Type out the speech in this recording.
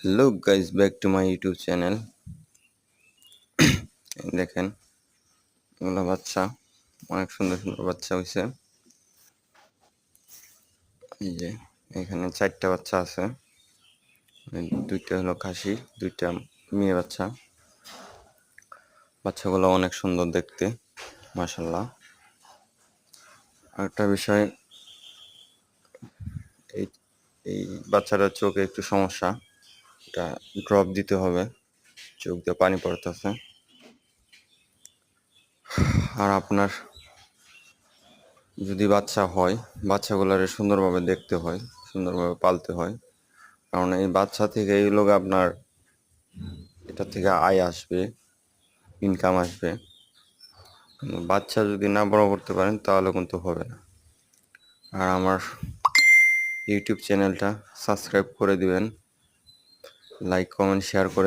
Hello guys, back to my YouTube channel. দেখেন, এগুলো বাচ্চা, অনেক সুন্দর সুন্দর বাচ্চা হয়েছে। এই যে এখানে 4টা বাচ্চা আছে, 2টা হলো খাসি, 2টা মেয়ে বাচ্চা। বাচ্চাগুলো অনেক সুন্দর দেখতে, মাশাল্লাহ। আরেকটা বিষয়, এই এই বাচ্চাটার চোখে একটু সমস্যা, এটা ড্রপ দিতে হবে, চোখ দিয়ে পানি পড়তেছে। আর আপনার যদি বাচ্চা হয়, বাচ্চাগুলোরে সুন্দরভাবে দেখতে হয়, সুন্দরভাবে পালতে হয়, কারণ এই বাচ্চা থেকে এই লোক আপনার এটা থেকে আয় আসবে, ইনকাম আসবে। বাচ্চা যদি না বড় করতে পারেন তাহলে কিন্তু হবে না। আর আমার ইউটিউব চ্যানেলটা সাবস্ক্রাইব করে দিবেন, লাইক কমেন্ট শেয়ার করে